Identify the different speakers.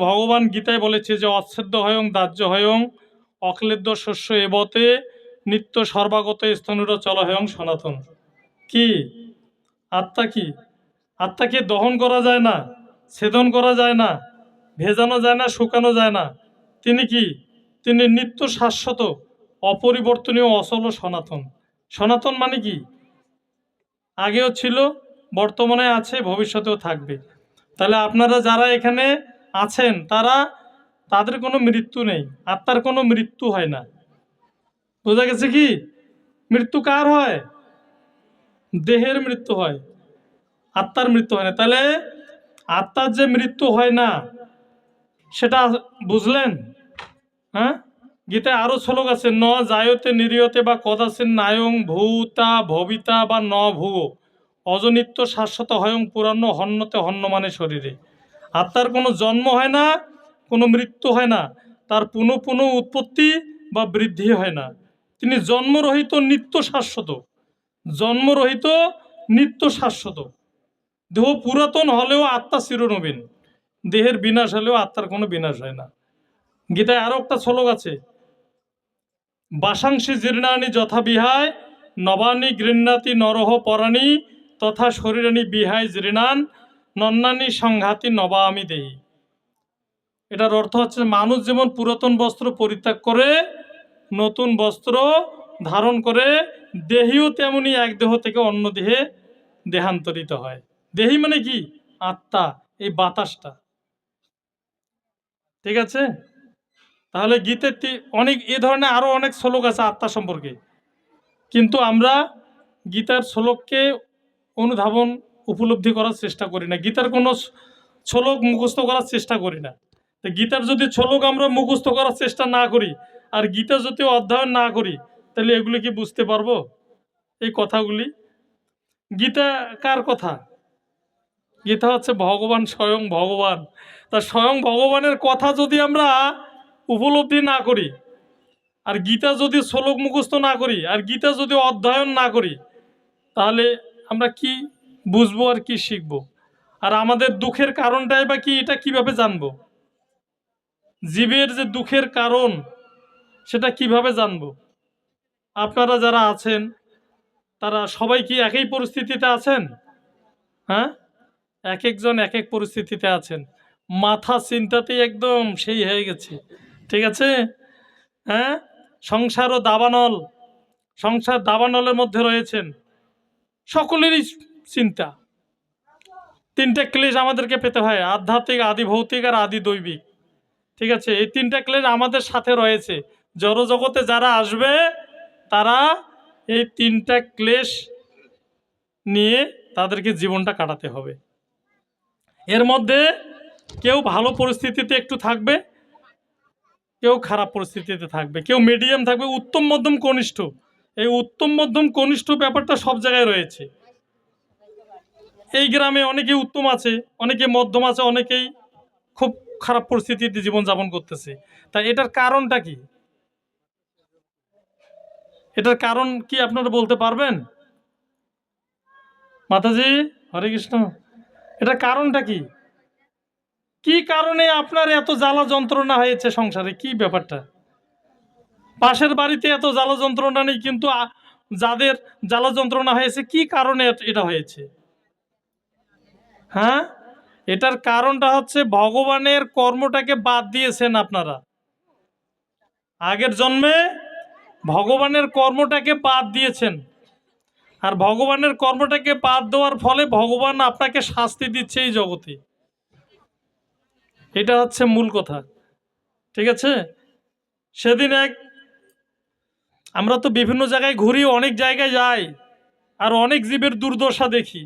Speaker 1: ভগবান গীতায় বলেছে যে অচ্ছেদ্য হয়ং দাহ্য হয়ং অক্লেদ্য শস্য এবতে নিত্য সর্বাগত স্তনুর চল হয়ং সনাতন। কি আত্মা? কি আত্মাকে দহন করা যায় না, ছেদন করা যায় না, ভেজানো যায় না, শুকানো যায় না। তিনি কি? তিনি নিত্য শাশ্বত, অপরিবর্তনীয়, অচল, সনাতন। সনাতন মানে কি? আগেও ছিল, বর্তমানে আছে, ভবিষ্যতেও থাকবে। তাহলে আপনারা যারা এখানে আছেন তাদের কোনো মৃত্যু নেই, আত্মার কোনো মৃত্যু হয় না। বোঝা গেছে কি? মৃত্যু কার হয়? দেহের মৃত্যু হয়, আত্মার মৃত্যু হয় না। তাহলে আত্মার যে মৃত্যু হয় না সেটা বুঝলেন? হ্যাঁ, গীতায় আরো শ্লোক আছে, ন জায়তে নিরিয়তে বা কদাচিন নায়ং ভূতা ভবিতা বা ন ভুয়ো অজনিত্য শাশ্বত হয়ং পুরানো হন্যতে হন্য মানে শরীরে। আত্মার কোনো জন্ম হয় না, কোনো মৃত্যু হয় না, তার পুনঃ পুনঃ উৎপত্তি বা বৃদ্ধি হয় না। তিনি জন্মরহিত, নিত্য শাশ্বত। জন্মরহিত, নিত্য শাশ্বত। দেহ পুরাতন হলেও আত্মা চিরনবীন। দেহের বিনাশ হলেও আত্মার কোনো বিনাশ হয় না। গীতায় আরো একটা শ্লোক আছে, বাসাংশী জীর্ণানি যথা বিহায় নবানি গৃহ্ণাতি নরহ পরাণী তথা শরীরানি বিহায় জীর্ণান নন্নানি সংঘাতি নবামি দেহি। এটার অর্থ হচ্ছে মানুষ যেমন পুরাতন বস্ত্র পরিত্যাগ করে নতুন বস্ত্র ধারণ করে, দেহিও তেমনি এক দেহ থেকে অন্য দেহে দেহান্তরিত হয়। দেহি মানে কি? আত্মা, এই বাতাসটা। ঠিক আছে? তাহলে গীতাতে অনেক এ ধরনের আরো অনেক শ্লোক আছে আত্মা সম্পর্কে, কিন্তু আমরা গীতার শ্লোককে অনুধাবন, উপলব্ধি করার চেষ্টা করি না। গীতার কোনো শ্লোক মুখস্থ করার চেষ্টা করি না। তো গীতার যদি শ্লোক আমরা মুখস্থ করার চেষ্টা না করি আর গীতা যদি অধ্যয়ন না করি, তাহলে এগুলি কি বুঝতে পারবো? এই কথাগুলি গীতা কার কথা? গীতা হচ্ছে ভগবান, স্বয়ং ভগবান। তা স্বয়ং ভগবানের কথা যদি আমরা উপলব্ধি না করি আর গীতা যদি শ্লোক মুখস্থ না করি আর গীতা যদি অধ্যয়ন না করি, তাহলে আমরা কি বুঝবো আর কি শিখবো? আর আমাদের দুঃখের কারণটাই বা কি, এটা কিভাবে জানবো? জীবের যে দুঃখের কারণ সেটা কিভাবে জানবো? আপনারা যারা আছেন তারা সবাই কি একই পরিস্থিতিতে আছেন? হ্যাঁ, এক একজন এক এক পরিস্থিতিতে আছেন। মাথা চিন্তাতেই একদম সেই হয়ে গেছে। ঠিক আছে? হ্যাঁ, সংসার ও দাবানল, সংসার দাবানলের মধ্যে রয়েছেন, সকলেরই চিন্তা। তিনটা ক্লেশ আমাদেরকে পেতে হয়, আধ্যাত্মিক, আদি ভৌতিক আর আদি দৈবিক। ঠিক আছে? এই তিনটা ক্লেশ আমাদের সাথে রয়েছে। জড়জগতে যারা আসবে তারা এই তিনটা ক্লেশ নিয়ে তাদেরকে জীবনটা কাটাতে হবে। এর মধ্যে কেউ ভালো পরিস্থিতিতে একটু থাকবে, কেউ খারাপ পরিস্থিতিতে থাকবে, কেউ মিডিয়াম থাকবে, উত্তম মধ্যম কনিষ্ঠ। এই উত্তম মধ্যম কনিষ্ঠ ব্যাপারটা সব জায়গায় রয়েছে। এই গ্রামে অনেকেই উত্তম আছে, অনেকে মধ্যম আছে, অনেকেই খুব খারাপ পরিস্থিতিতে জীবনযাপন করতেছে। তাই এটার কারণটা কি? এটার কারণ কি আপনারা বলতে পারবেন? মাতাজি, হরে কৃষ্ণ। এটার কারণটা কি? কি কারণে আপনার এত জ্বালা যন্ত্রণা হয়েছে সংসারে? কি ব্যাপারটা? পাশের বাড়িতে এত জ্বালা যন্ত্রণা নেই, কিন্তু যাদের জ্বালা যন্ত্রণা হয়েছে কি কারণে এটা হয়েছে? হ্যাঁ, এটার কারণটা হচ্ছে ভগবানের কর্মটাকে বাদ দিয়েছেন আপনারা। আগের জন্মে ভগবানের কর্মটাকে বাদ দিয়েছেন, আর ভগবানের কর্মটাকে বাদ দেওয়ার ফলে ভগবান আপনাকে শাস্তি দিচ্ছে এই জগতে। এটা হচ্ছে মূল কথা। ঠিক আছে? সেদিন আমরা তো বিভিন্ন জায়গায় ঘুরি, অনেক জায়গায় যাই, আর অনেক জীবের দুর্দশা দেখি।